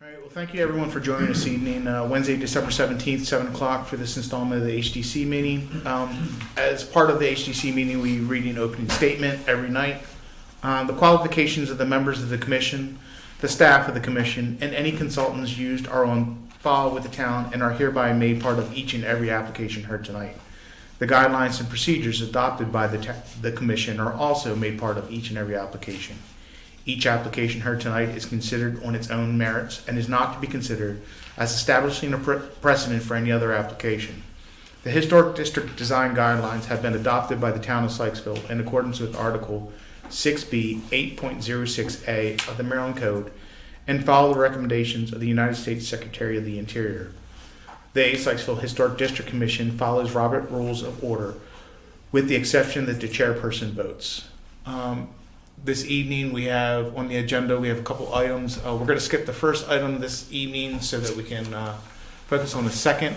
All right, well, thank you everyone for joining us this evening, Wednesday, December 17th, 7 o'clock for this installment of the HDC meeting. As part of the HDC meeting, we read an opening statement every night. The qualifications of the members of the commission, the staff of the commission, and any consultants used are on file with the town and are hereby made part of each and every application heard tonight. The guidelines and procedures adopted by the commission are also made part of each and every application. Each application heard tonight is considered on its own merits and is not to be considered as establishing a precedent for any other application. The Historic District Design Guidelines have been adopted by the town of Sykesville in accordance with Article 6B 8.06A of the Maryland Code and follow the recommendations of the United States Secretary of the Interior. The Sykesville Historic District Commission follows Robert Rules of Order with the exception that the chairperson votes. This evening we have on the agenda, we have a couple items. We're going to skip the first item this evening so that we can focus on the second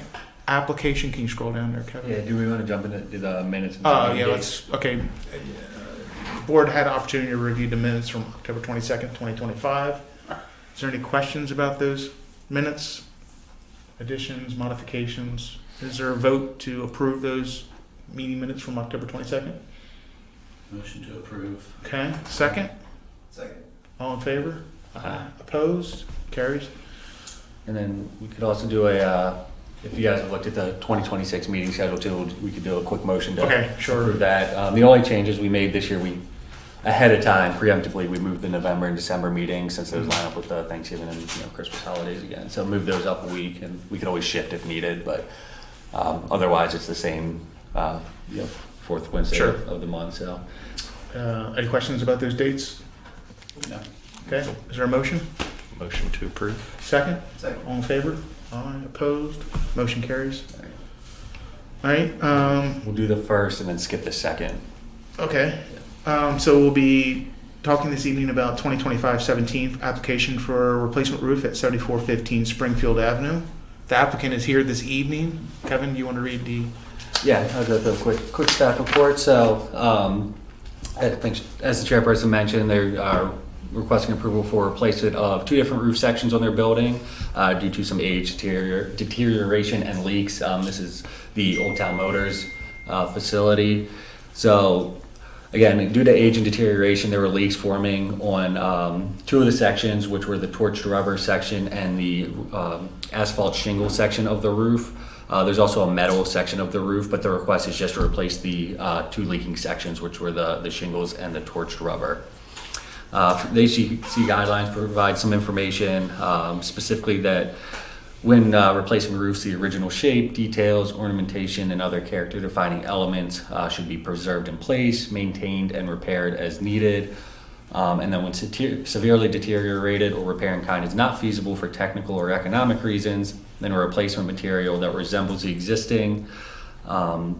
application. Can you scroll down there, Kevin? Yeah, do we want to jump into the minutes? Yeah, let's, okay. The board had an opportunity to review the minutes from October 22nd, 2025. Is there any questions about those minutes? Additions, modifications? Is there a vote to approve those meeting minutes from October 22nd? Motion to approve. Okay, second? Second. All in favor? Opposed? Carries? And then we could also do a, if you guys have looked at the 2026 meeting schedule too, we could do a quick motion to approve that. The only changes we made this year, ahead of time, preemptively, we moved the November and December meetings since those line up with the Thanksgiving and Christmas holidays again. So move those up a week, and we could always shift if needed, but otherwise it's the same fourth Wednesday of the month. So, any questions about those dates? No. Okay, is there a motion? Motion to approve. Second? Second. All in favor? Aye. Opposed? Motion carries. All right. We'll do the first and then skip the second. Okay. So we'll be talking this evening about 2025-17 application for a replacement roof at 7415 Springfield Avenue. The applicant is here this evening. Kevin, do you want to read the... Yeah, I'll go through a quick staff report. So, I think, as the chairperson mentioned, they are requesting approval for replacement of 2 different roof sections on their building due to some age deterioration and leaks. This is the Old Town Motors facility. So, again, due to age and deterioration, there were leaks forming on 2 of the sections, which were the torched rubber section and the asphalt shingle section of the roof. There's also a metal section of the roof, but the request is just to replace the 2 leaking sections, which were the shingles and the torched rubber. The HDC guidelines provide some information, specifically that when replacing roofs, the original shape, details, ornamentation, and other character-defining elements should be preserved in place, maintained, and repaired as needed. And then when severely deteriorated or repair in kind is not feasible for technical or economic reasons, then a replacement material that resembles the existing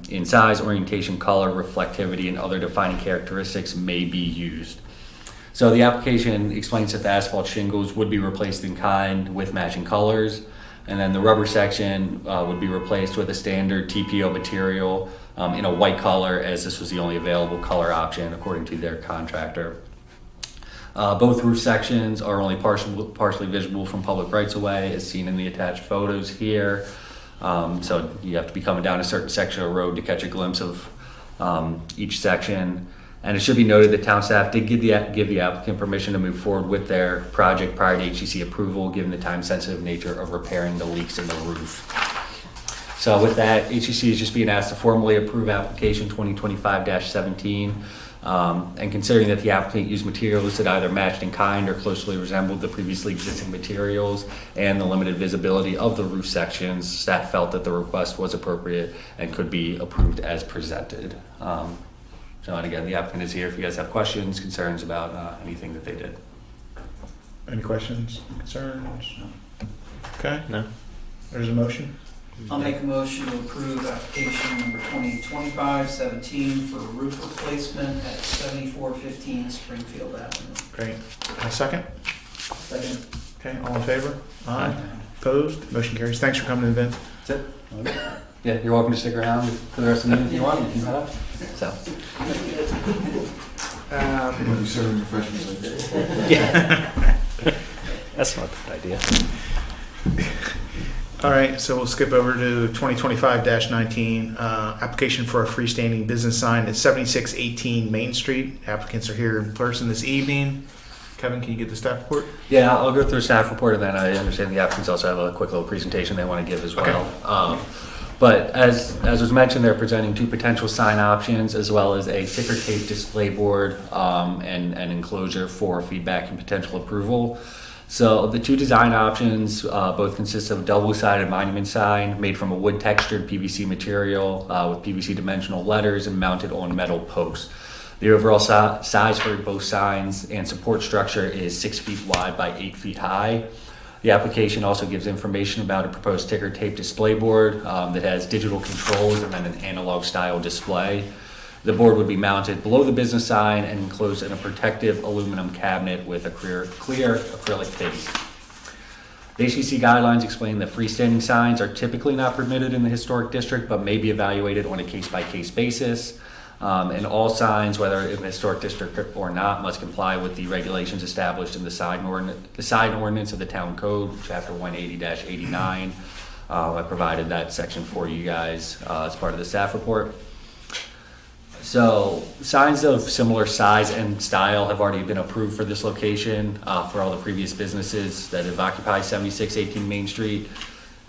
in size, orientation, color, reflectivity, and other defining characteristics may be used. So the application explains that the asphalt shingles would be replaced in kind with matching colors, and then the rubber section would be replaced with a standard TPO material in a white color, as this was the only available color option according to their contractor. Both roof sections are only partially visible from public rights-of-way, as seen in the attached photos here. So you have to be coming down a certain section of road to catch a glimpse of each section. And it should be noted that town staff did give the applicant permission to move forward with their project prior to HDC approval, given the time-sensitive nature of repairing the leaks in the roof. So with that, HDC is just being asked to formally approve application 2025-17. And considering that the applicant used materials that either matched in kind or closely resembled the previously existing materials and the limited visibility of the roof sections, staff felt that the request was appropriate and could be approved as presented. And again, the applicant is here if you guys have questions, concerns about anything that they did. Any questions, concerns? No. Okay. No. There's a motion. I'll make a motion to approve application number 2025-17 for roof replacement at 7415 Springfield Avenue. Great. A second? Second. Okay, all in favor? Aye. Opposed? Motion carries. Thanks for coming to the event. That's it. Okay. Yeah, you're welcome to stick around for the rest of the meeting if you want. You can head up. So. When you serving refreshments like that. Yeah. That's not a bad idea. All right, so we'll skip over to 2025-19, application for a freestanding business sign at 7618 Main Street. Applicants are here in person this evening. Kevin, can you get the staff report? Yeah, I'll go through staff report, and then I understand the applicants also have a quick little presentation they want to give as well. Okay. But as was mentioned, they're presenting 2 potential sign options as well as a ticker tape display board and an enclosure for feedback and potential approval. So the 2 design options both consist of a double-sided monument sign made from a wood-textured PVC material with PVC dimensional letters and mounted on metal posts. The overall size for both signs and support structure is 6 feet wide by 8 feet high. The application also gives information about a proposed ticker tape display board that has digital controls and then an analog style display. The board would be mounted below the business sign and enclosed in a protective aluminum cabinet with a clear acrylic face. The HCC guidelines explain that freestanding signs are typically not permitted in the historic district, but may be evaluated on a case-by-case basis. And all signs, whether in the historic district or not, must comply with the regulations established in the sign ordinance of the town code, chapter 180-89. I provided that section for you guys as part of the staff report. So signs of similar size and style have already been approved for this location for all the previous businesses that have occupied 7618 Main Street.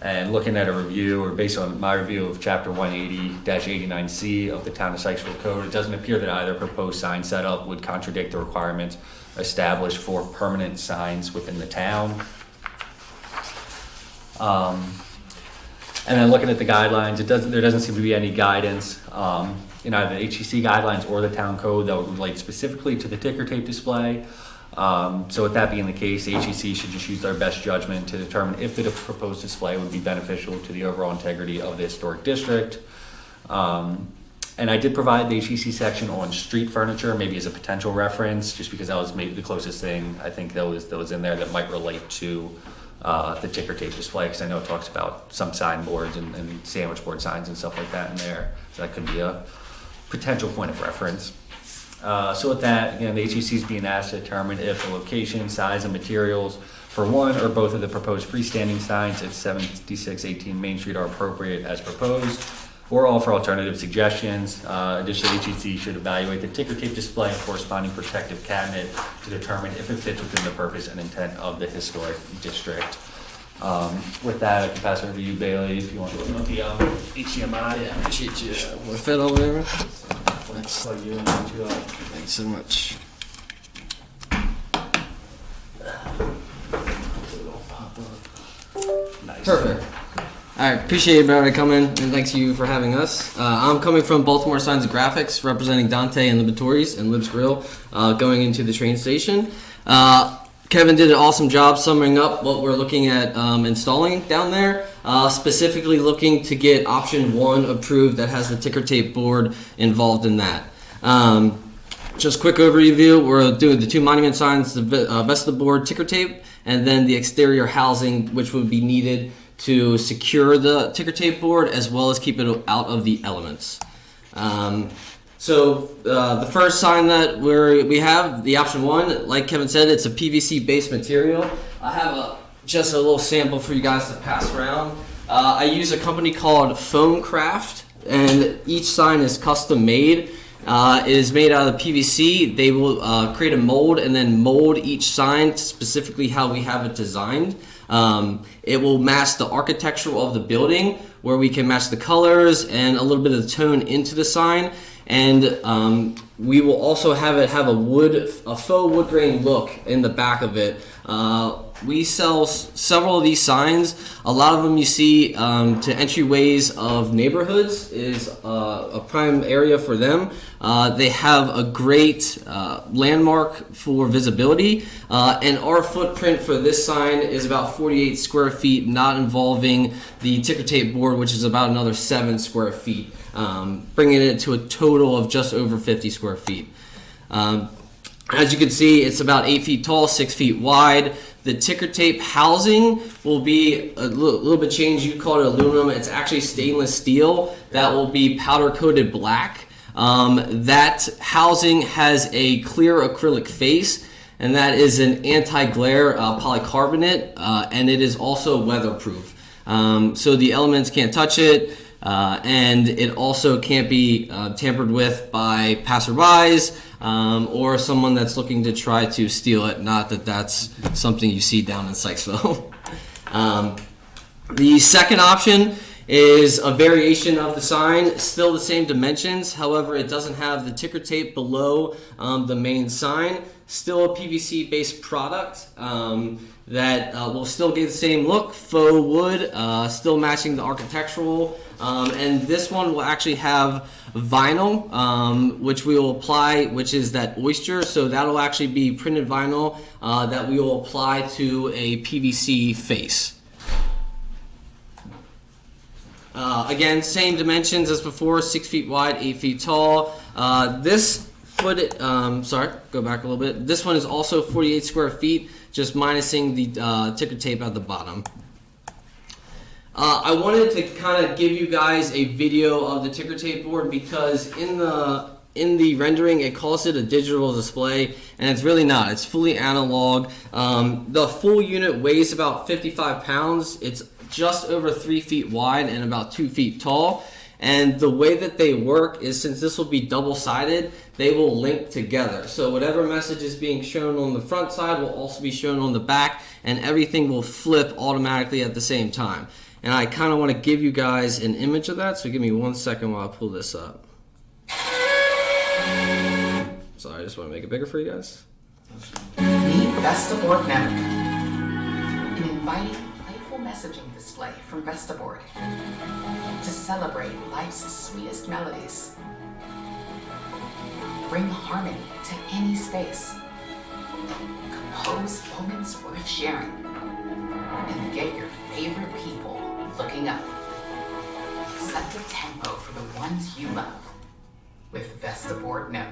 And looking at a review, or based on my review of Chapter 180-89C of the Town of Sykesville Code, it doesn't appear that either proposed sign setup would contradict the requirements established for permanent signs within the town. And then looking at the guidelines, there doesn't seem to be any guidance in either the HCC guidelines or the town code that would relate specifically to the ticker tape display. So with that being the case, HCC should just use their best judgment to determine if the proposed display would be beneficial to the overall integrity of the historic district. And I did provide the HCC section on street furniture, maybe as a potential reference, just because that was maybe the closest thing I think that was in there that might relate to the ticker tape display, because I know it talks about some signboards and sandwich board signs and stuff like that in there. So that could be a potential point of reference. So with that, again, the HCC is being asked to determine if the location, size, and materials for one or both of the proposed freestanding signs at 7618 Main Street are appropriate as proposed, or all for alternative suggestions. Additionally, HCC should evaluate the ticker tape display and corresponding protective cabinet to determine if it fits within the purpose and intent of the historic district. With that, I can pass it over to you, Bailey, if you want to look at the HDMI. Yeah, appreciate you. Want to fit over there? Let's plug you in to Thanks so much. Nice. Perfect. All right, appreciate everybody coming, and thanks you for having us. I'm coming from Baltimore Signs and Graphics, representing Dante and Libatories and Lib's Grill, going into the train station. Kevin did an awesome job summing up what we're looking at installing down there, specifically looking to get option 1 approved that has the ticker tape board involved in that. Just quick overview, we're doing the 2 monument signs, the Vesta board ticker tape, and then the exterior housing, which would be needed to secure the ticker tape board as well as keep it out of the elements. So the first sign that we have, the option 1, like Kevin said, it's a PVC based material. I have just a little sample for you guys to pass around. I use a company called Foam Craft, and each sign is custom made. It is made out of PVC. They will create a mold and then mold each sign to specifically how we have it designed. It will match the architecture of the building, where we can match the colors and a little bit of the tone into the sign. And we will also have it have a faux wood grain look in the back of it. We sell several of these signs. A lot of them you see to entryways of neighborhoods is a prime area for them. They have a great landmark for visibility, and our footprint for this sign is about 48 square feet, not involving the ticker tape board, which is about another 7 square feet, bringing it to a total of just over 50 square feet. As you can see, it's about 8 feet tall, 6 feet wide. The ticker tape housing will be a little bit changed. You call it aluminum. It's actually stainless steel that will be powder coated black. That housing has a clear acrylic face, and that is an anti-glare polycarbonate, and it is also weatherproof. So the elements can't touch it, and it also can't be tampered with by passerbys or someone that's looking to try to steal it. Not that that's something you see down in Sykesville. The second option is a variation of the sign, still the same dimensions, however it doesn't have the ticker tape below the main sign. Still a PVC based product that will still get the same look, faux wood, still matching the architectural, and this one will actually have vinyl, which we will apply, which is that oyster, so that'll actually be printed vinyl that we will apply to a PVC face. Again, same dimensions as before, 6 feet wide, 8 feet tall. This go back a little bit. This one is also 48 square feet, just minusing the ticker tape at the bottom. I wanted to kind of give you guys a video of the ticker tape board because in the rendering it calls it a digital display, and it's really not. It's fully analog. The full unit weighs about 55 pounds. It's just over 3 feet wide and about 2 feet tall. And the way that they work is, since this will be double-sided, they will link together. So whatever message is being shown on the front side will also be shown on the back, and everything will flip automatically at the same time. And I kind of want to give you guys an image of that, so give me 1 second while I pull this up. Sorry, I just want to make it bigger for you guys. Meet Vestaboard Network, an inviting, playful messaging display from Vestaboard to celebrate life's sweetest melodies. Bring harmony to any space. Compose moments worth sharing, and get your favorite people looking up. Set the tempo for the ones you love with Vestaboard Note.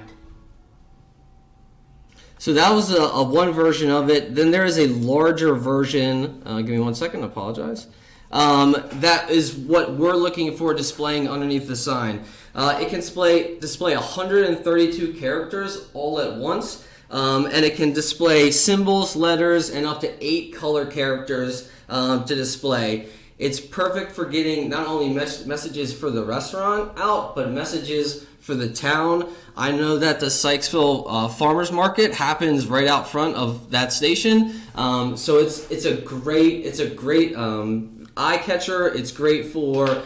So that was a one version of it. Then there is a larger version. Give me 1 second, I apologize. That is what we're looking for displaying underneath the sign. It can display 132 characters all at once, and it can display symbols, letters, and up to 8 color characters to display. It's perfect for getting not only messages for the restaurant out, but messages for the town. I know that the Sykesville Farmers Market happens right out front of that station, so it's a great eye catcher. It's great for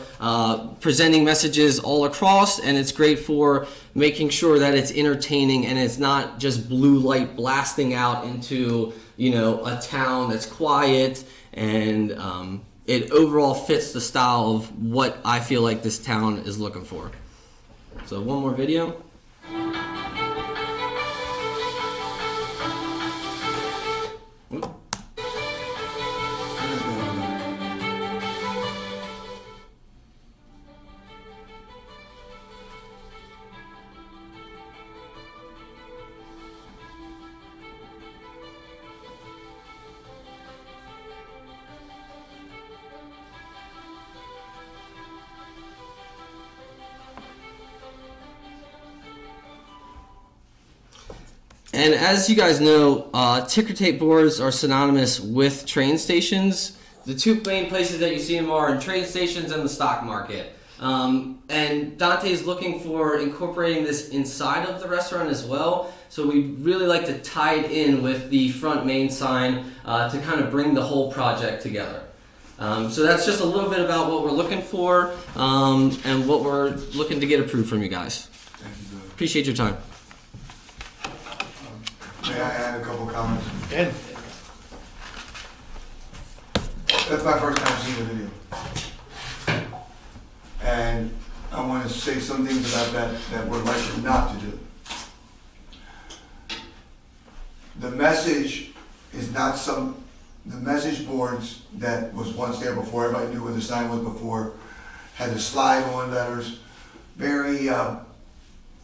presenting messages all across, and it's great for making sure that it's entertaining and it's not just blue light blasting out into a town that's quiet, and it overall fits the style of what I feel like this town is looking for. So one more video. And as you guys know, ticker tape boards are synonymous with train stations. The two main places that you see them are in train stations and the stock market. And Dante is looking for incorporating this inside of the restaurant as well. So we really like to tie it in with the front main sign to kind of bring the whole project together. So that's just a little bit about what we're looking for and what we're looking to get approved from you guys. Thank you, Doug. Appreciate your time. May I add a couple comments? Ed? That's my first time seeing the video. And I want to say some things about that we're likely not to do. The message is not the message boards that was once there before, everybody knew where the sign was before, had the slide on letters, very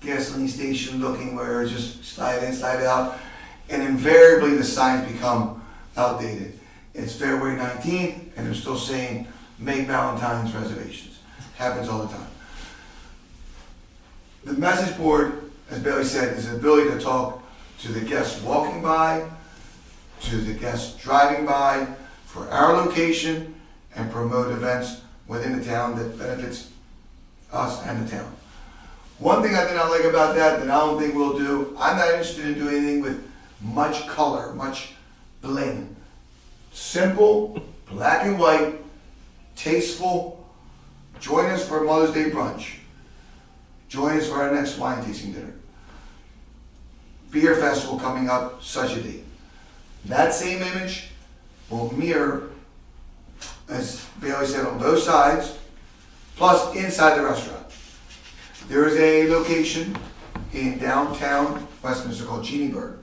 gasoline station looking, where it's just slide in, slide out, and invariably the signs become outdated. It's February 19th, and they're still saying make Valentine's reservations. Happens all the time. The message board, as Bailey said, is the ability to talk to the guests walking by, to the guests driving by, for our location, and promote events within the town that benefits us and the town. One thing I did not like about that I don't think we'll do, I'm not interested in doing anything with much color, much bling. Simple, black and white, tasteful. Join us for Mother's Day brunch. Join us for our next wine tasting dinner. Beer festival coming up, such a date. That same image will mirror, as Bailey said, on both sides, plus inside the restaurant. There is a location in downtown Westminster called Genie Bird,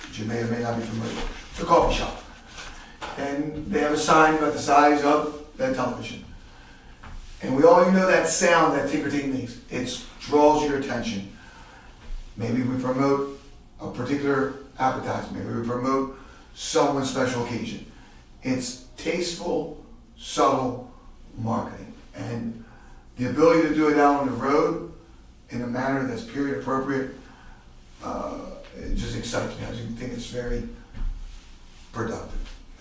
which you may or may not be familiar with. It's a coffee shop. And they have a sign about the size of that television. And we all know that sound that ticker-tape makes. It draws your attention. Maybe we promote a particular appetizer. Maybe we promote someone's special occasion. It's tasteful, subtle marketing. And the ability to do it out on the road in a manner that's period appropriate, it just excites me. I just think it's very productive.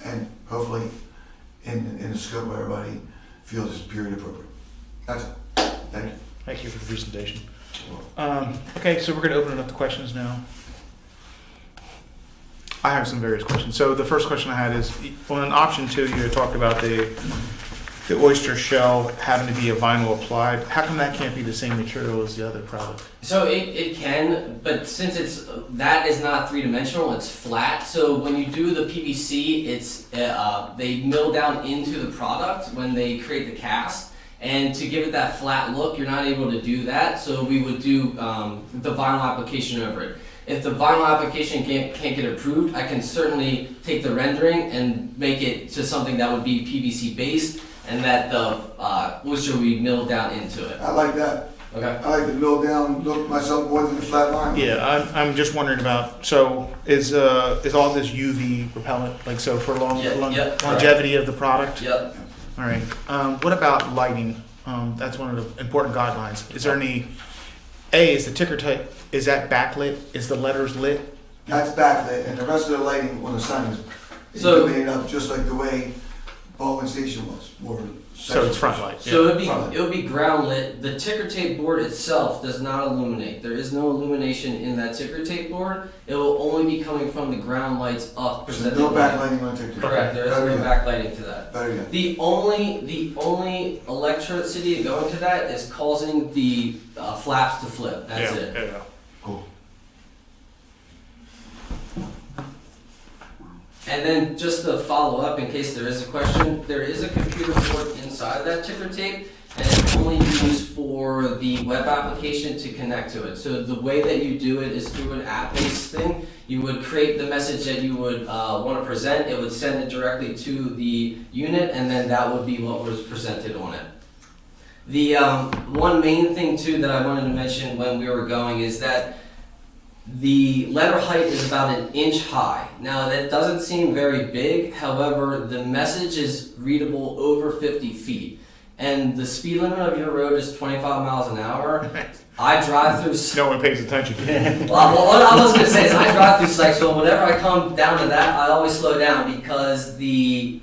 And hopefully in the scope where everybody feels it's period appropriate. That's it. Thank you. Thank you for the presentation. Okay, so we're going to open it up to questions now. I have some various questions. So the first question I had is, on option 2, you had talked about the oyster shell having to be a vinyl applied. How come that can't be the same material as the other product? So it can, but since that is not three-dimensional, it's flat. So when you do the PVC, it's they mill down into the product when they create the cast. And to give it that flat look, you're not able to do that. So we would do the vinyl application over it. If the vinyl application can't get approved, I can certainly take the rendering and make it to something that would be PVC based, and that the oyster will be milled down into it. I like that. Okay. I like to mill down, look myself more than the flat line. Yeah, I'm just wondering about, so is all this UV repellent, like so for longevity of the product? Yep. All right. What about lighting? That's one of the important guidelines. Is there any, is the ticker tape, is that backlit? Is the letters lit? That's backlit, and the rest of the lighting on the sign is So- illuminated up just like the way Baldwin Station was. So it's front light. So it would be ground lit. The ticker tape board itself does not illuminate. There is no illumination in that ticker tape board. It will only be coming from the ground lights up. So no backlighting on the ticker. Correct. There is no backlighting to that. Better yet. The only electricity going to that is causing the flaps to flip. That's it. Yeah. Cool. And then just to follow up, in case there is a question, there is a computer board inside that ticker tape, and it's only used for the web application to connect to it. So the way that you do it is through an app-based thing. You would create the message that you would want to present. It would send it directly to the unit, and then that would be what was presented on it. The one main thing too that I wanted to mention when we were going is that the letter height is about 1 inch high. Now that doesn't seem very big, however, the message is readable over 50 feet. And the speed limit of your road is 25 miles an hour. I drive through... No one pays attention. Well, what I was going to say is I drive through Sykesville. Whenever I come down to that, I always slow down because the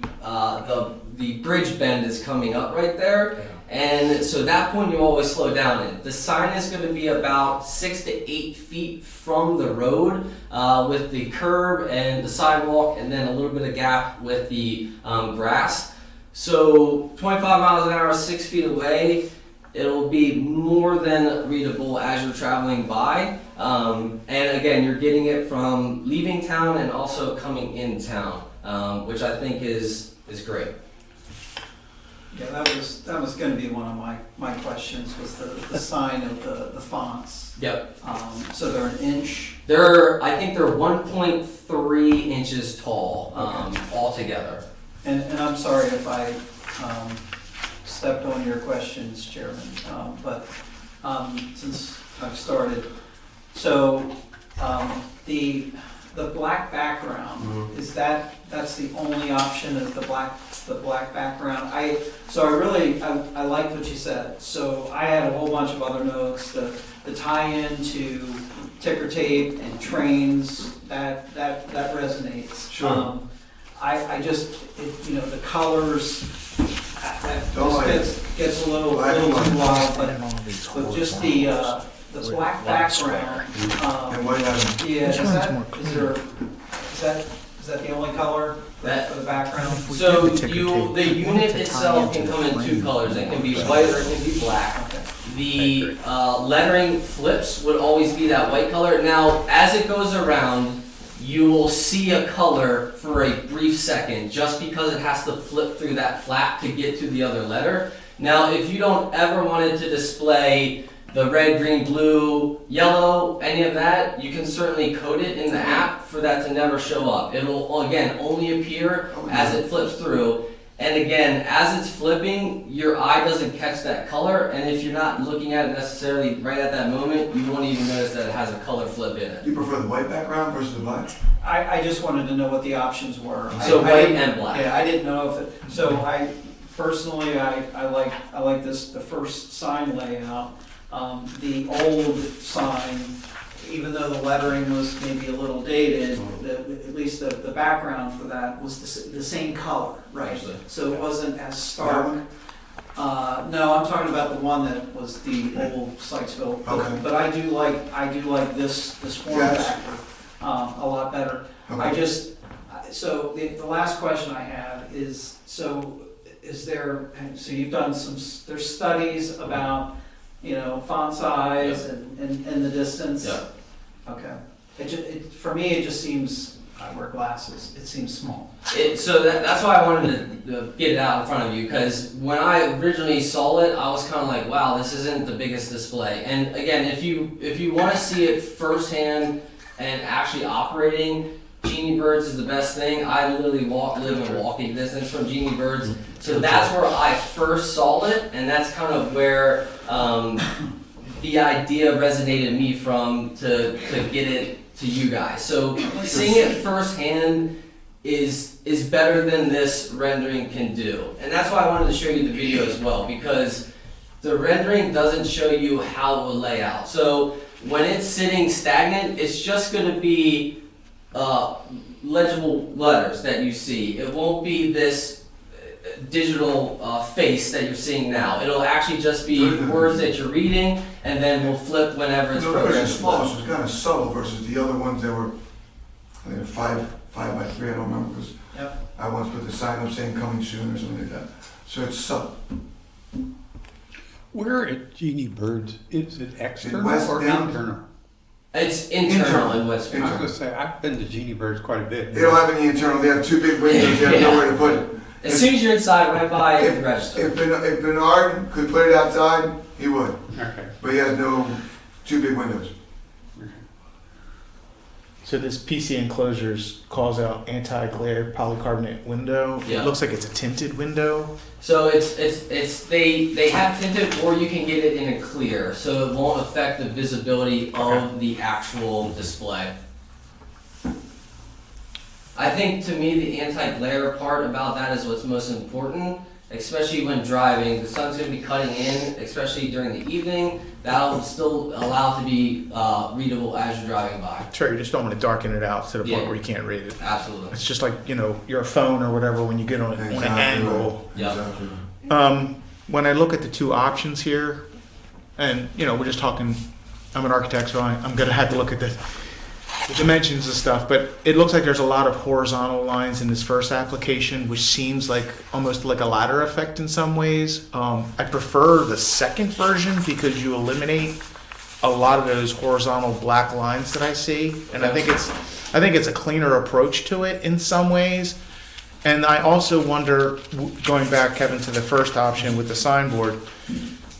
bridge bend is coming up right there. And so at that point, you always slow down in. The sign is going to be about 6 to 8 feet from the road with the curb and the sidewalk, and then a little bit of gap with the grass. So 25 miles an hour, 6 feet away, it'll be more than readable as you're traveling by. And again, you're getting it from leaving town and also coming in town, which I think is great. Yeah, that was going to be one of my questions, was the sign of the fonts. Yep. So they're 1 inch. I think they're 1.3 inches tall altogether. And I'm sorry if I stepped on your questions, Chairman, but since I've started, so the black background, is that's the only option, is the black background? I like what you said. So I had a whole bunch of other notes, the tie-in ticker tape and trains, that resonates. Sure. I just, you know, the colors, Don't like gets a little Black too and white. wild, but just the black background. And white item. Yeah, Which is one's that, more is that the only color for the background? So the ticker you, tape, the we unit wanted to itself tie can into come the in two frame. colors. It can be white or it can be black. Okay. The lettering flips would always be that white color. Now, as it goes around, you will see a color for a brief second, just because it has to flip through that flap to get to the other letter. Now, if you don't ever want it to display the red, green, blue, yellow, any of that, you can certainly code it in the app for that to never show up. It'll, again, only appear as it flips through. And again, as it's flipping, your eye doesn't catch that color, and if you're not looking at it necessarily right at that moment, you won't even notice that it has a color flip in it. You prefer the white background versus the black? I just wanted to know what the options were. So I white didn't- and black. Yeah, I didn't know if it, so I, personally, I like this, the first sign layout. The old sign, even though the lettering was maybe a little dated, at least the background for that was the same color, right? Actually, So it wasn't as stark. No, I'm talking about the one that was the old Sykesville. Okay. But I do like this form Yes. factor a lot better. I Okay. just, so the last question I have is, so is there, so you've done there's studies about, you know, font size and the distance? Yeah. Okay. For me, it just seems, I wear glasses, it seems small. So that's why I wanted to get it out in front of you, because when I originally saw it, I was kind of like, wow, this isn't the biggest display. And again, if you want to see it firsthand and actually operating, Genie Birds is the best thing. I literally live in walking distance from Genie Birds, so that's where I first saw it, and that's kind of where the idea resonated me from to get it to you guys. So seeing it firsthand is better than this rendering can do, and that's why I wanted to show you the video as well, because the rendering doesn't show you how it will lay out. So when it's sitting stagnant, it's just going to be legible letters that you see. It won't be this digital face that you're seeing now. It'll actually just be words that you're reading, and then we'll flip whenever it's The programmed. letters are small, so it's kind of subtle versus the other ones that were, I think, 5 by 3, I don't remember, because Yep. I once put the sign up saying coming soon or something like that. So it's subtle. Where at Genie Birds, is it external West or down. internal? It's internal in West I was Virginia. gonna say, I've been to Genie Birds quite a bit. They don't have any internal, they have 2 big windows, they have Yeah. nowhere to put it. As soon as you're inside, right by the register. If Bernard could put it outside, he would, Okay. but he has no 2 big windows. So this PC enclosures calls out anti-glare polycarbonate window. Yeah. It looks like it's a tinted window. So they have tinted, or you can get it in a clear, so it won't affect the visibility of the actual display. I think, to me, the anti-glare part about that is what's most important, especially when driving. The sun's going to be cutting in, especially during the evening. That'll still allow it to be readable as you're driving by. Sure, you just don't want to darken it out to the point Yeah. where you can't read it. Absolutely. It's just like, you know, your phone or whatever when you get on an angle. Yeah. Exactly. When I look at the 2 options here, and, you know, we're just talking, I'm an architect, so I'm going to have to look at the dimensions and stuff, but it looks like there's a lot of horizontal lines in this first application, which seems like almost like a ladder effect in some ways. I prefer the second version because you eliminate a lot of those horizontal black lines that I see, and I think it's a cleaner approach to it in some ways. And I also wonder, going back, Kevin, to the first option with the signboard,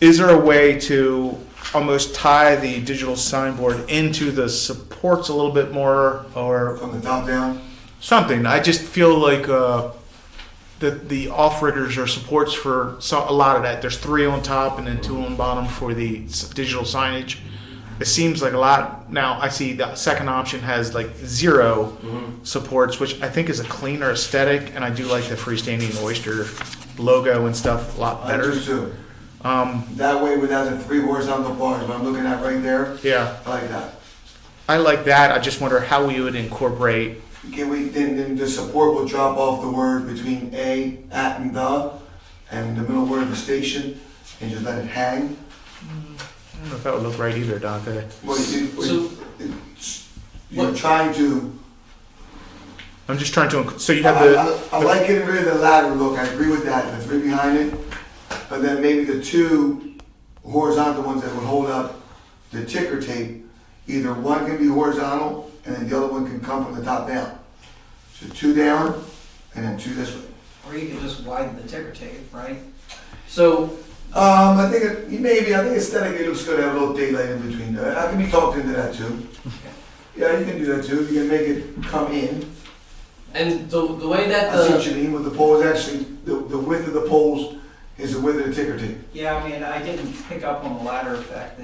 is there a way to almost tie the digital signboard into the supports a little bit more, or From the top down, something? I just feel like the off-riggers are supports for a lot of that. There's 3 on top and then 2 on bottom for the digital signage. It seems like a lot. Now I see the second option has like 0 supports, which I think is a cleaner aesthetic, and I do like the freestanding oyster logo and stuff a lot I better. do too. That way, without the 3 horizontal bars, what I'm looking at right there, Yeah. I like that. I like that. I just wonder how we would incorporate. Can we, then the support will drop off the word between a, at, and the middle word of the station, and just let it hang. I don't know if that would look right either, Dante. Well, So- you're trying to. I'm just trying to. So you have the. I like getting rid of the ladder look. I agree with that. The three behind it, but then maybe the two horizontal ones that would hold up the ticker tape. Either one can be horizontal, and then the other one can come from the top down. So two down, and then two this way. Or you could just widen the ticker tape, right? So, I think I think aesthetically it looks good to have a little daylight in between. I can be talked into that too. Yeah, you can do that too. You can make it come in. And the way that I see what you mean with the poles. Actually, the width of the poles is the width of the ticker tape. yeah, I mean, I didn't pick up on the ladder effect.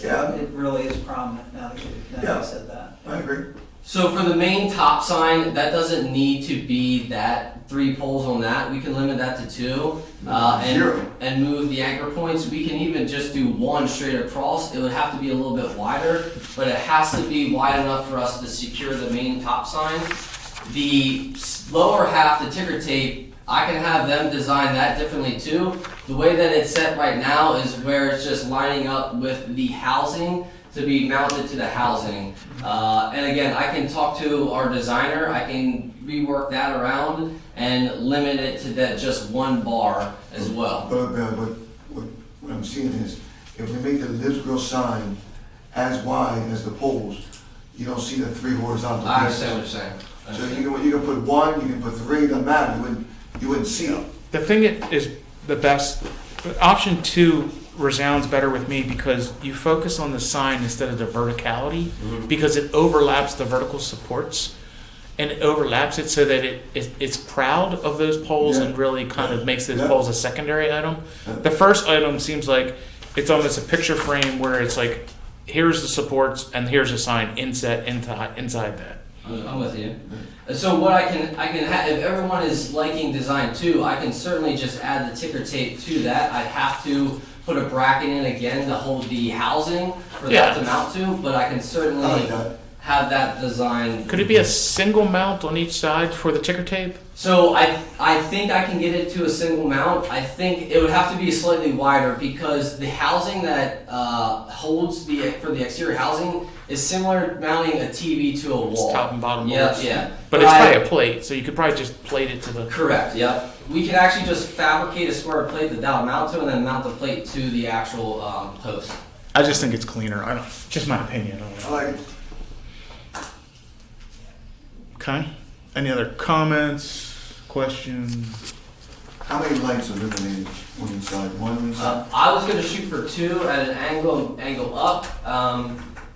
Yeah. It really is prominent now that you said that. I agree. So for the main top sign, that doesn't need to be that 3 poles on that. We can limit that to 2, Zero. and move the anchor points. We can even just do 1 straight across. It would have to be a little bit wider, but it has to be wide enough for us to secure the main top sign. The lower half, the ticker tape, I can have them design that differently too. The way that it's set right now is where it's just lining up with the housing to be mounted to the housing. And again, I can talk to our designer, I can rework that around and limit it to that just 1 bar as well. But what I'm seeing is, if we make the Lives Grill sign as wide as the poles, you don't see the 3 horizontal I pieces. understand what you're saying. So you can put 1, you can put 3, doesn't matter. You wouldn't see it. The thing that is the best. Option 2 resounds better with me because you focus on the sign instead of the verticality, because it overlaps the vertical supports and it overlaps it so that it's proud of those poles and really kind of makes those poles a secondary item. The first item seems like it's almost a picture frame where it's like, here's the supports and here's a sign inside that. I'm with you. So what I can have, if everyone is liking design 2, I can certainly just add the ticker tape to that. I'd have to put a bracket in again to hold the housing for that to mount to, but I can certainly have that design. Could it be a single mount on each side for the ticker tape? So I think I can get it to a single mount. I think it would have to be slightly wider because the housing that holds for the exterior housing is similar mounting a TV to a wall. It's top and bottom Yeah, boards. yeah. But it's probably a plate, so you could probably just plate it to the. Correct. Yep. We could actually just fabricate a square plate that that'll mount to, and then mount the plate to the actual post. I just think it's cleaner. I don't. Just my opinion. I like it. Okay. Any other comments, questions? How many lights are illuminated on each side? 1 on each side? I was going to shoot for 2 at an angle up,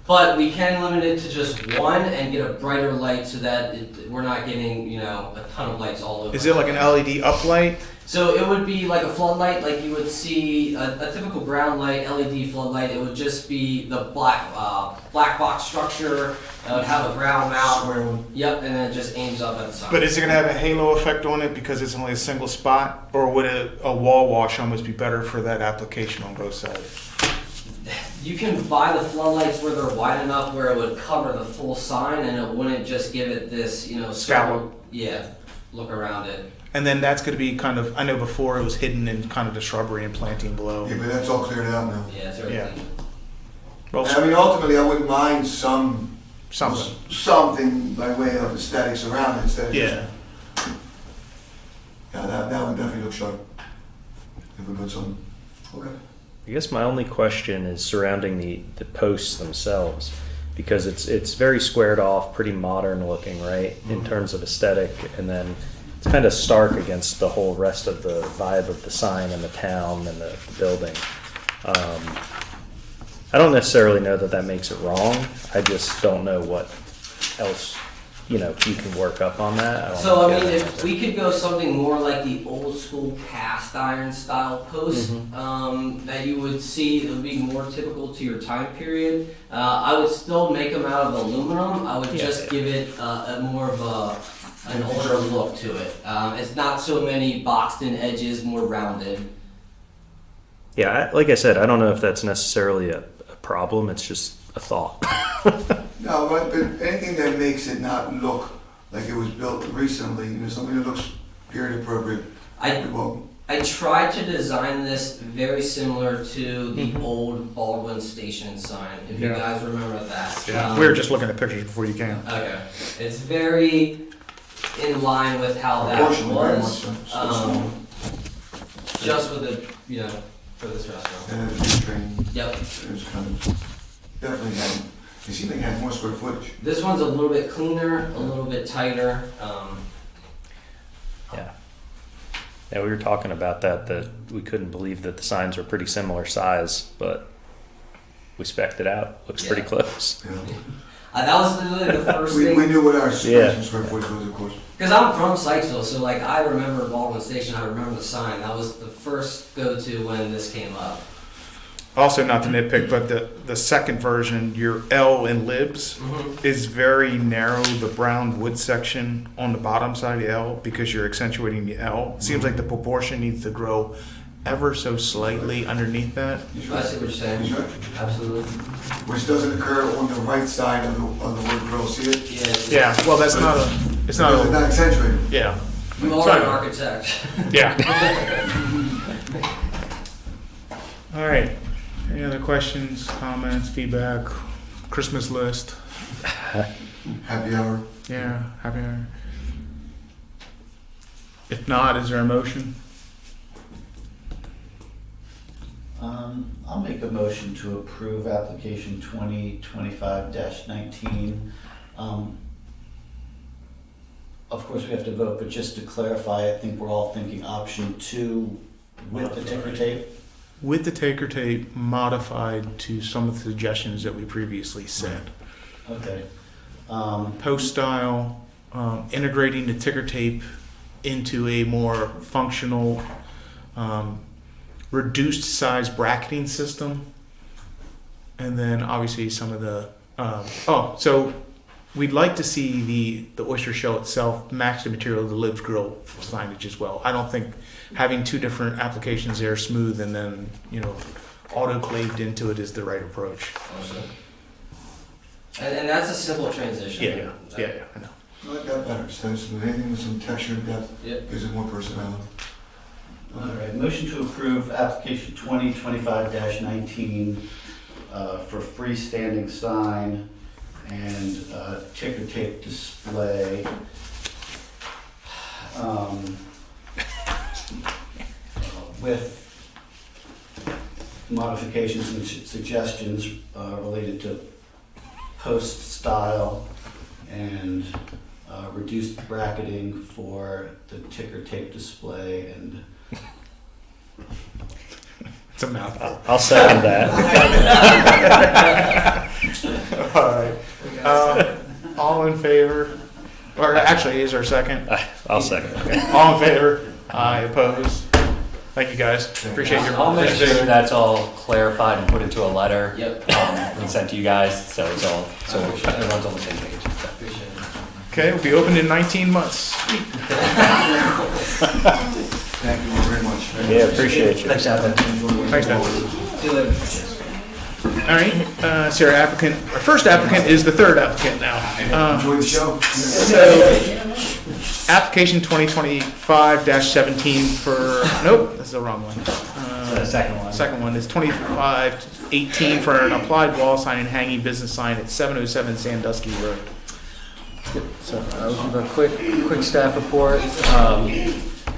but we can limit it to just 1 and get a brighter light so that we're not getting a ton of lights all over. Is it like an LED uplight? So it would be like a floodlight, like you would see a typical ground light LED floodlight. It would just be the black box structure. It would have a ground mount. Square one. Yep, and then it just aims up at the sun. But is it going to have a halo effect on it because it's only a single spot? Or would a wall wash almost be better for that application on both sides? You can buy the floodlights where they're wide enough where it would cover the full sign and it wouldn't just give it this, Scallop. Yeah, look around it. And then that's going to be kind of, I know before it was hidden in kind of the shrubbery and planting below. Yeah, but that's all cleared out now. Yeah, it's very Yeah. clean. Well, I mean, ultimately, I wouldn't mind something by way of aesthetics around it instead of yeah. Yeah, that would definitely look sharp if we put some. Okay. I guess my only question is surrounding the posts themselves, because it's very squared off, pretty modern looking, right, in terms of aesthetic, and then it's kind of stark against the whole rest of the vibe of the sign and the town and the building. I don't necessarily know that makes it wrong. I just don't know what else you can work up on that. So I mean, if we could go something more like the old school cast iron style post that you would see, it would be more typical to your time period. I would still make them out of aluminum. I would just give it a more of an older look to it. It's not so many boxed in edges, more rounded. Yeah, like I said, I don't know if that's necessarily a problem. It's just a thought. No, but anything that makes it not look like it was built recently, something that looks period appropriate. I tried to design this very similar to the old Baldwin Station sign, if you Yeah. guys remember that. We were just looking at pictures before you came. Okay. It's very in line with how that Proportionally, very much was. so. Just with the, for this restaurant. And it was trained. Yep. It was kind of, definitely had, it seemed like it had more square footage. This one's a little bit cleaner, a little bit tighter. Yeah, we were talking about that we couldn't believe that the signs were pretty similar size, but we spec'd it out. Looks pretty Yeah. close. That was literally the first We thing. knew what our Yeah. square footage was, of course. Because I'm from Sykesville, so like I remember Baldwin Station, I remember the sign. That was the first go-to when this came up. Also, not to nitpick, but the second version, your L in libs is very narrow, the brown wood section on the bottom side of the L, because you're accentuating the L. Seems like the proportion needs to grow ever so slightly underneath that. He's I right. see what you're saying. He's right. Absolutely. Which doesn't occur on the right side of the wood grill, see it? Yeah. Yeah, well, that's not a, it's not Because it's a, not accentuated. yeah, You are Sorry. an architect. yeah. All right, any other questions, comments, feedback, Christmas list? Happy hour. Yeah, happy hour. If not, is there a motion? I'll make a motion to approve application 2025-19. Of course, we have to vote, but just to clarify, I think we're all thinking option 2 with the ticker tape. With the taker tape modified to some of the suggestions that we previously said. Okay. Post style, integrating the ticker tape into a more functional, reduced size bracketing system. And then obviously some of the, so we'd like to see the oyster shell itself match the material of the Libs Grill signage as well. I don't think having two different applications there, smooth and then, autoclaved into it is the right approach. Awesome. And that's a simple transition. Yeah, I know. I like that better. So anything with some texture and depth Yep. gives it more personality. All right, motion to approve application 2025-19 for freestanding sign and ticker tape display. With modifications and suggestions related to post style and reduced bracketing for the ticker tape display and It's a mouthful. I'll second that. All right. All in favor? Or actually, is there a second? I'll second. Okay. All in favor? Aye, opposed? Thank you, guys. Appreciate your I'll make sure participation. that's all clarified and put into a letter. Yep. And sent to you guys, so it's all, so everyone's on the same page. Appreciate it. Okay, we'll be open in 19 months. Thank you very much. Yeah, appreciate you. Thanks, Evan. Thanks, Dan. See you later. All right, so our first applicant is the third applicant now. Enjoy the show. So, application 2025-17 for, nope, that's the wrong one. The second one. Second one is 2518 for an applied wall sign and hanging business sign at 707 Sandusky Road. So I'll give a quick staff report,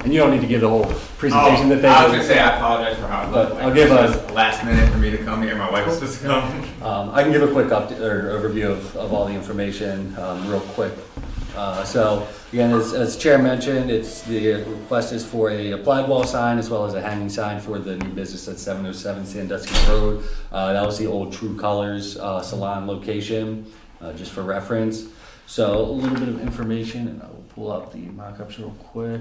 and you don't need to give the whole presentation that they I was did. gonna say I apologize for how But I'll give a- it was last minute for me to come here. My wife was supposed to come. I can give a quick overview of all the information real quick. So again, as Chair mentioned, the request is for a applied wall sign as well as a hanging sign for the new business at 707 Sandusky Road. That was the old True Colors salon location, just for reference. So a little bit of information, and I will pull up the mock-ups real quick.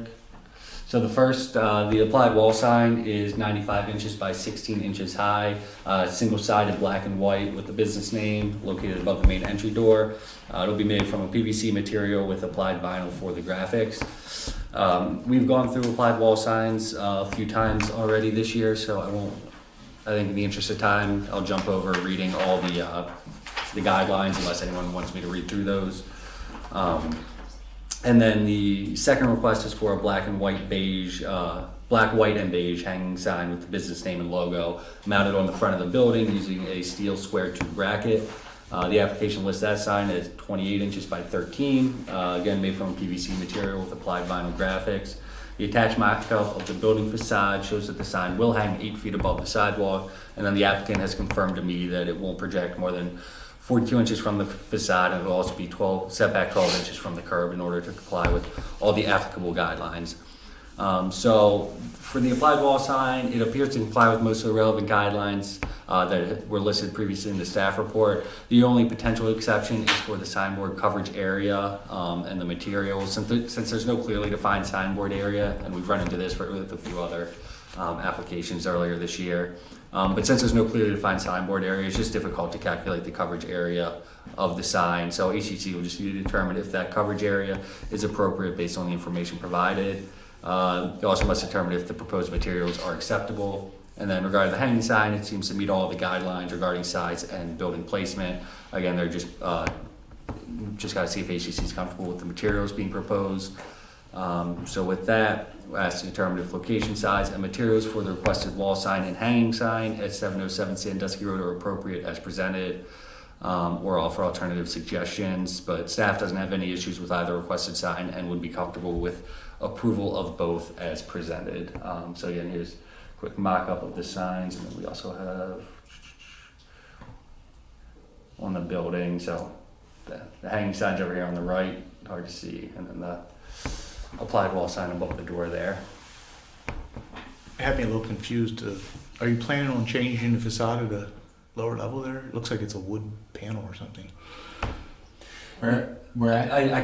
So the first, the applied wall sign is 95 inches by 16 inches high, single-sided black and white with the business name located above the main entry door. It'll be made from a PVC material with applied vinyl for the graphics. We've gone through applied wall signs a few times already this year, so I think in the interest of time, I'll jump over reading all the the guidelines unless anyone wants me to read through those. And then the second request is for a black, white, and beige hanging sign with the business name and logo mounted on the front of the building using a steel square tube bracket. The application lists that sign as 28 inches by 13, again made from PVC material with applied vinyl graphics. The attached mock-up of the building facade shows that the sign will hang 8 feet above the sidewalk, and then the applicant has confirmed to me that it won't project more than 42 inches from the facade, and it will also be setback 12 inches from the curb in order to comply with all the applicable guidelines. So for the applied wall sign, it appears to comply with most of the relevant guidelines that were listed previously in the staff report. The only potential exception is for the signboard coverage area and the materials. Since there's no clearly defined signboard area, and we've run into this with a few other applications earlier this year, but since there's no clearly defined signboard area, it's just difficult to calculate the coverage area of the sign. So HCC will just need to determine if that coverage area is appropriate based on the information provided. You also must determine if the proposed materials are acceptable. And then regarding the hanging sign, it seems to meet all the guidelines regarding size and building placement. Again, they're just got to see if HCC is comfortable with the materials being proposed. So with that, we're asked to determine if location, size, and materials for the requested wall sign and hanging sign at 707 Sandusky Road are appropriate as presented, or offer alternative suggestions. But staff doesn't have any issues with either requested sign and would be comfortable with approval of both as presented. So again, here's a quick mock-up of the signs, and then we also have on the building, so the hanging sign's over here on the right, hard to see, and then the applied wall sign above the door there. It had me a little confused. Are you planning on changing the facade at a lower level there? It looks like it's a wood panel or something. I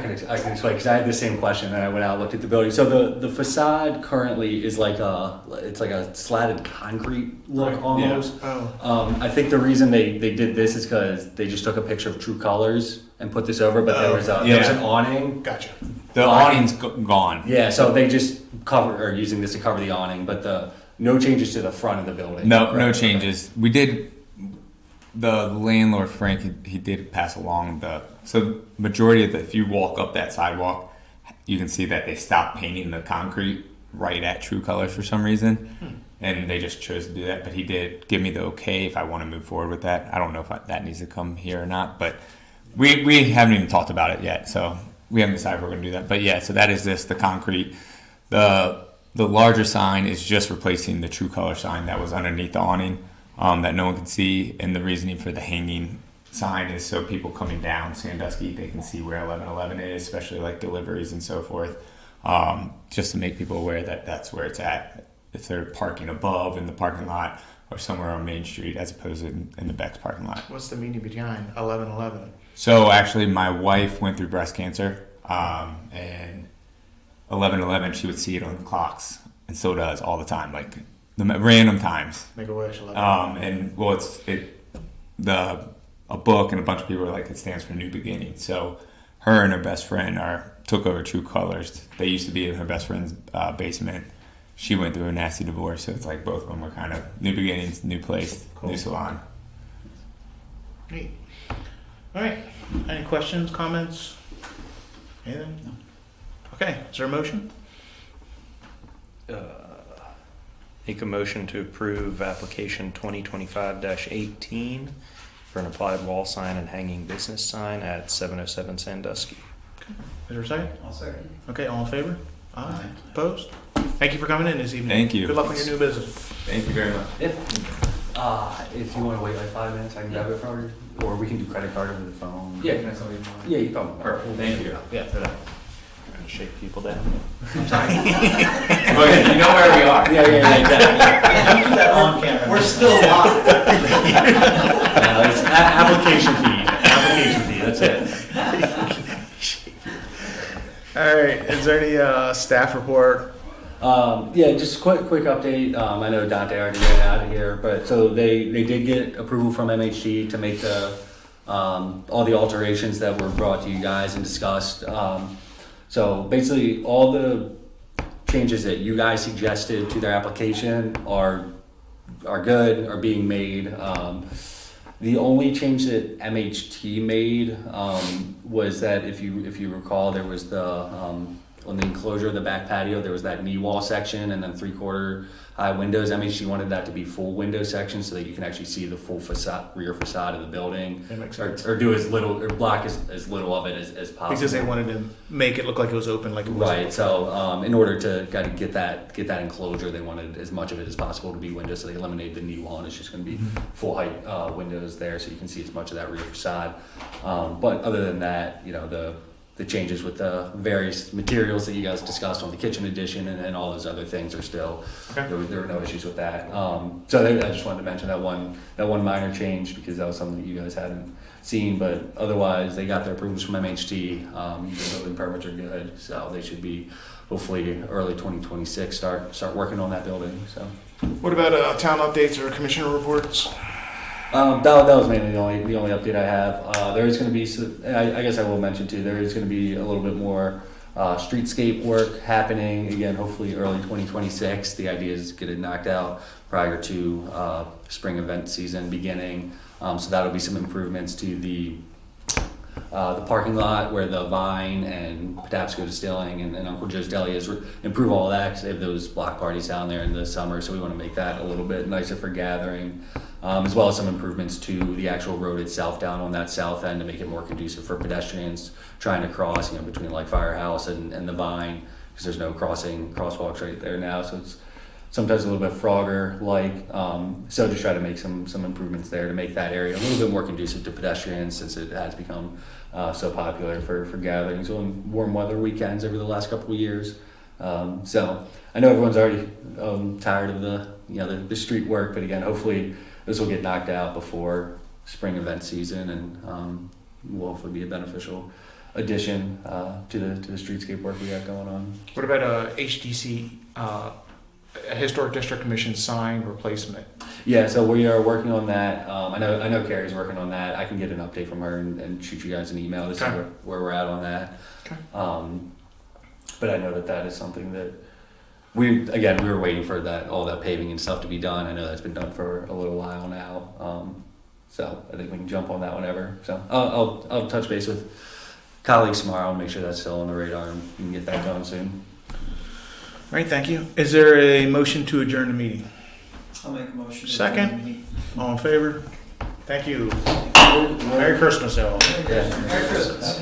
can explain, because I had the same question and I went out and looked at the building. So the facade currently is like a slatted concrete look almost. Yeah. Oh. I think the reason they did this is because they just took a picture of True Colors and put this over, but there was an awning. Gotcha. The awning's gone. Yeah, so they just are using this to cover the awning, but no changes to the front of the building. No changes. We did. The landlord Frank, he did pass along so majority of if you walk up that sidewalk, you can see that they stopped painting the concrete right at True Colors for some reason, and they just chose to do that. But he did give me the okay if I want to move forward with that. I don't know if that needs to come here or not, but we haven't even talked about it yet, so we haven't decided if we're going to do that. But yeah, so that is the concrete. The larger sign is just replacing the True Color sign that was underneath the awning. That no one can see, and the reasoning for the hanging sign is so people coming down Sandusky, they can see where 1111 is, especially like deliveries and so forth, just to make people aware that that's where it's at, if they're parking above in the parking lot or somewhere on Main Street as opposed to in the Beck's parking lot. What's the meaning behind 1111? So actually my wife went through breast cancer, and 1111, she would see it on the clocks, and so does all the time, like the random times. Make a wish. And well, a book and a bunch of people are like, it stands for new beginning. So her and her best friend took over True Colors. They used to be in her best friend's basement. She went through a nasty divorce, so it's like both of them were kind of new beginnings, new place, cool. New salon. Neat. All right. Any questions, comments? Anything? No. Okay. Is there a motion? Make a motion to approve application 2025-18 for an applied wall sign and hanging business sign at 707 Sandusky. Okay. Is there a second? I'll second. Okay, all in favor? Aye. Opposed? Thank you for coming in this evening. Thank you. Good luck on your new business. Thank you very much. If you want to wait like 5 minutes, I can grab it from you, or we can do credit card over the phone. Yeah, can I tell you more? Yeah, you can. Perfect. Thank you. Yeah. Trying to shake people down. I'm sorry. Okay, you know where we are. Yeah, exactly. Don't do that on camera. We're still live. It's application fee. That's it. All right. Is there any staff report? Yeah, just quick update. I know Dante already got out of here, but so they did get approval from MHD to make all the alterations that were brought to you guys and discussed. So basically, all the changes that you guys suggested to their application are good, are being made. The only change that MHT made was that if you recall, there was the on the enclosure of the back patio, there was that knee wall section and then 3/4 high windows. MHT wanted that to be full window section so that you can actually see the full facade, rear facade of the building, That makes sense. or do as little or block as little of it as possible. Because they wanted to make it look like it was open, like it was. Right. So in order to kind of get that enclosure, they wanted as much of it as possible to be windows. So they eliminated the knee wall, and it's just going to be full height windows there, so you can see as much of that rear facade. But other than that, you know, the changes with the various materials that you guys discussed on the kitchen addition and all those other things are still, Okay. there were no issues with that. So I just wanted to mention that one minor change because that was something that you guys hadn't seen, but otherwise they got their approvals from MHT. The building permits are good, so they should be hopefully early 2026 start working on that building. So What about town updates or commissioner reports? that was mainly the only update I have. There is going to be, I guess I will mention too, there is going to be a little bit more streetscape work happening, again, hopefully early 2026. The idea is to get it knocked out prior to spring event season beginning. So that'll be some improvements to the parking lot where the Vine and Patapsco Distilling and Uncle Joe's Deli is, improve all that because they have those block parties down there in the summer, so we want to make that a little bit nicer for gathering. As well as some improvements to the actual road itself down on that south end to make it more conducive for pedestrians trying to cross, you know, between like Firehouse and the Vine, because there's no crosswalks right there now, so it's sometimes a little bit Frogger-like. So just try to make some improvements there to make that area a little bit more conducive to pedestrians since it has become so popular for gatherings on warm weather weekends over the last couple of years. So I know everyone's already tired of the street work, but again, hopefully this will get knocked out before spring event season, and will hopefully be a beneficial addition to the streetscape work we got going on. What about HDC, Historic District Commission sign replacement? Yeah, so we are working on that. I know Carrie's working on that. I can get an update from her and shoot you guys an email to see Okay. where we're at on that. Okay. But I know that is something that we were waiting for all that paving and stuff to be done. I know that's been done for a little while now. So I think we can jump on that whenever. So I'll touch base with colleagues tomorrow and make sure that's still on the radar and we can get that going soon. All right, thank you. Is there a motion to adjourn the meeting? I'll make a motion. to Second. adjourn the meeting. All in favor? Thank you. Merry Christmas, y'all. Merry Christmas.